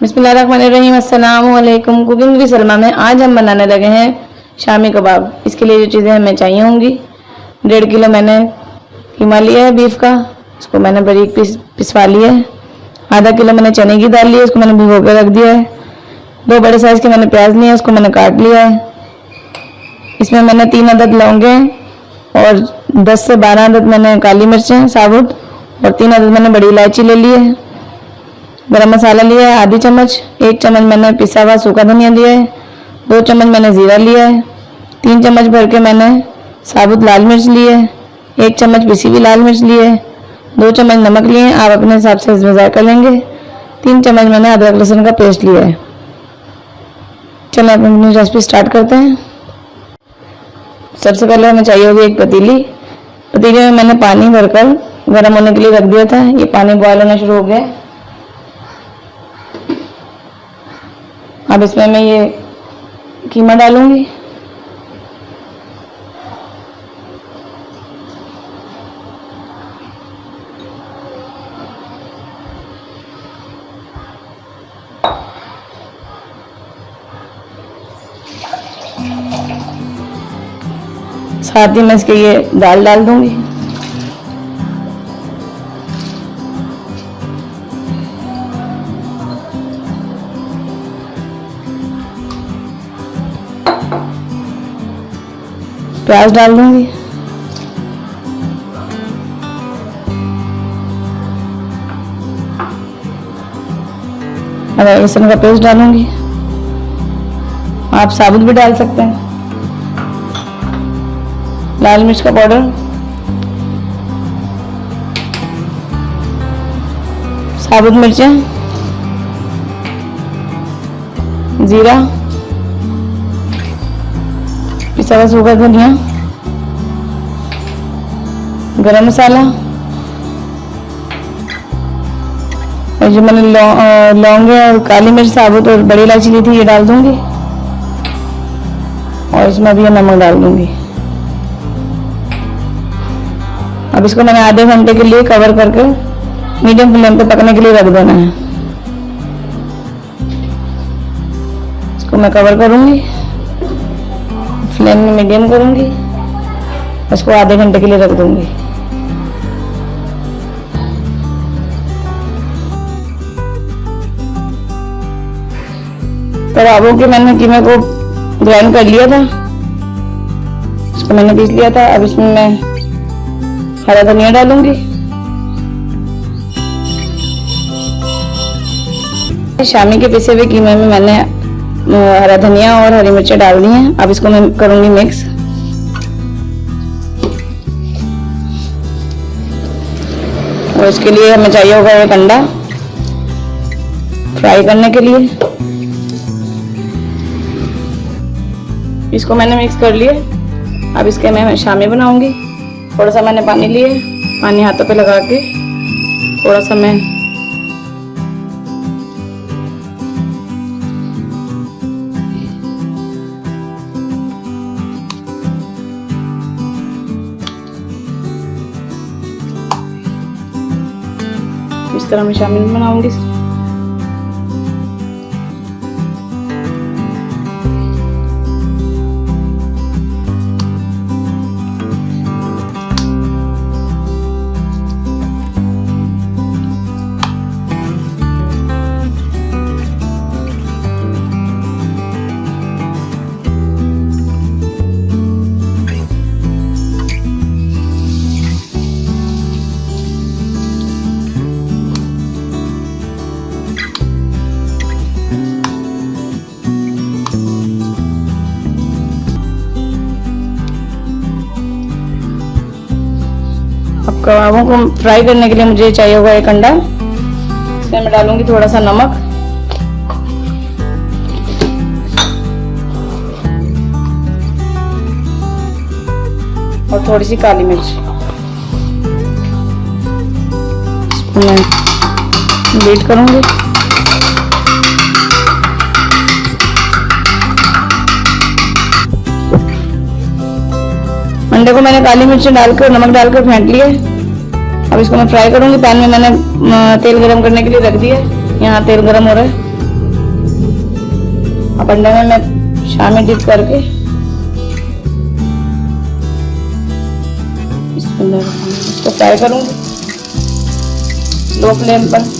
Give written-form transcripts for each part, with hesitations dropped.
बिस्मिल्लाहिर्रहमानिर्रहीम। अस्सलामु अलैकुम। कुकिंग विद सलमा में आज हम बनाने लगे हैं शामी कबाब। इसके लिए जो चीज़ें हमें चाहिए होंगी, 1.5 किलो मैंने कीमा लिया है बीफ का, इसको मैंने बारीक पिसवा लिया है। आधा किलो मैंने चने की दाल ली है, इसको मैंने भिगो के रख दिया है। 2 बड़े साइज़ के मैंने प्याज लिए हैं, उसको मैंने काट लिया है। इसमें मैंने 3 अदद लौंगे और 10 से 12 अदद मैंने काली मिर्चें साबुत और 3 अदद मैंने बड़ी इलायची ले ली है। गरम मसाला लिया है आधी चम्मच, 1 चम्मच मैंने पिसा हुआ सूखा धनिया लिया है, 2 चम्मच मैंने ज़ीरा लिया है, 3 चम्मच भर के मैंने साबुत लाल मिर्च ली है, 1 चम्मच पिसी हुई लाल मिर्च ली है, 2 चम्मच नमक लिए हैं, आप अपने हिसाब से इसमें जायका लेंगे। 3 चम्मच मैंने अदरक लहसुन का पेस्ट लिया है। चलो अब अपनी रेसिपी स्टार्ट करते हैं। सबसे पहले हमें चाहिए होगी एक पतीली में मैंने पानी भरकर गर्म होने के लिए रख दिया था। ये पानी बॉयल होना शुरू हो गया। अब इसमें मैं ये कीमा डालूंगी। साथ ही मैं इसके ये दाल डाल दूंगी। प्याज डाल दूंगी। अदरक लहसुन का पेस्ट डालूंगी। आप साबुत भी डाल सकते हैं। लाल मिर्च का पाउडर, साबुत मिर्चें, जीरा, पिसा हुआ सूखा धनिया, गरम मसाला और जो मैंने लौंगे और काली मिर्च साबुत और बड़ी इलायची ली थी ये डाल दूंगी और इसमें भी नमक डाल दूंगी। अब इसको मैंने आधे घंटे के लिए कवर करके मीडियम फ्लेम पे पकने के लिए रख देना है। इसको मैं कवर करूंगी, फ्लेम में मीडियम करूंगी, इसको आधे घंटे के लिए रख दूंगी। कबाबों के मैंने कीमे को ग्राइंड कर लिया था, इसको मैंने पीस लिया था। अब इसमें मैं हरा धनिया डालूंगी। शामी के पिसे हुए कीमे में मैंने हरा धनिया और हरी मिर्चें डाल दी हैं। अब इसको मैं करूंगी मिक्स। और इसके लिए हमें चाहिए होगा एक अंडा फ्राई करने के लिए। इसको मैंने मिक्स कर लिया। अब इसके मैं शामी बनाऊंगी। थोड़ा सा मैंने पानी लिए, पानी हाथों पे लगा के थोड़ा सा मैं इस तरह मैं शामिल बनाऊंगी। अब कबाबों को फ्राई करने के लिए मुझे चाहिए होगा एक अंडा। इसमें मैं डालूंगी थोड़ा सा नमक, और थोड़ी सी काली मिर्च। इसको मैं बीट करूंगी। अंडे को मैंने काली मिर्च डालकर नमक डालकर फेंट लिया। अब इसको मैं फ्राई करूंगी। पैन में मैंने तेल गरम करने के लिए रख दिया। यहाँ तेल गरम हो रहा है। अब अंडे में मैं शामी डिप करके इसको फ्राई करूंगी लो फ्लेम पर।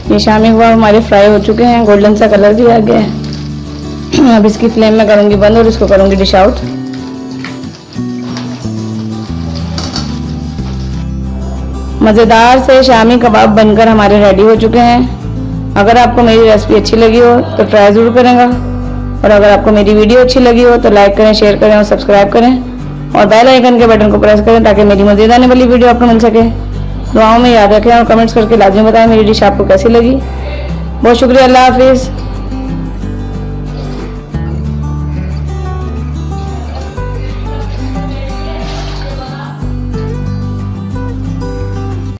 ये शामी कबाब हमारे फ्राई हो चुके हैं, गोल्डन सा कलर भी आ गया है। अब इसकी फ्लेम में करूंगी बंद और इसको करूंगी डिश आउट। मज़ेदार से शामी कबाब बनकर हमारे रेडी हो चुके हैं। अगर आपको मेरी रेसिपी अच्छी लगी हो तो ट्राई ज़रूर करेंगे, और अगर आपको मेरी वीडियो अच्छी लगी हो तो लाइक करें, शेयर करें और सब्सक्राइब करें, और बेल आइकन के बटन को प्रेस करें ताकि मेरी मज़ीद आने वाली वीडियो आपको मिल सके। दुआओं में याद रखें और कमेंट्स करके लाजमी बताएं मेरी डिश आपको कैसी लगी। बहुत शुक्रिया, अल्लाह हाफिज़।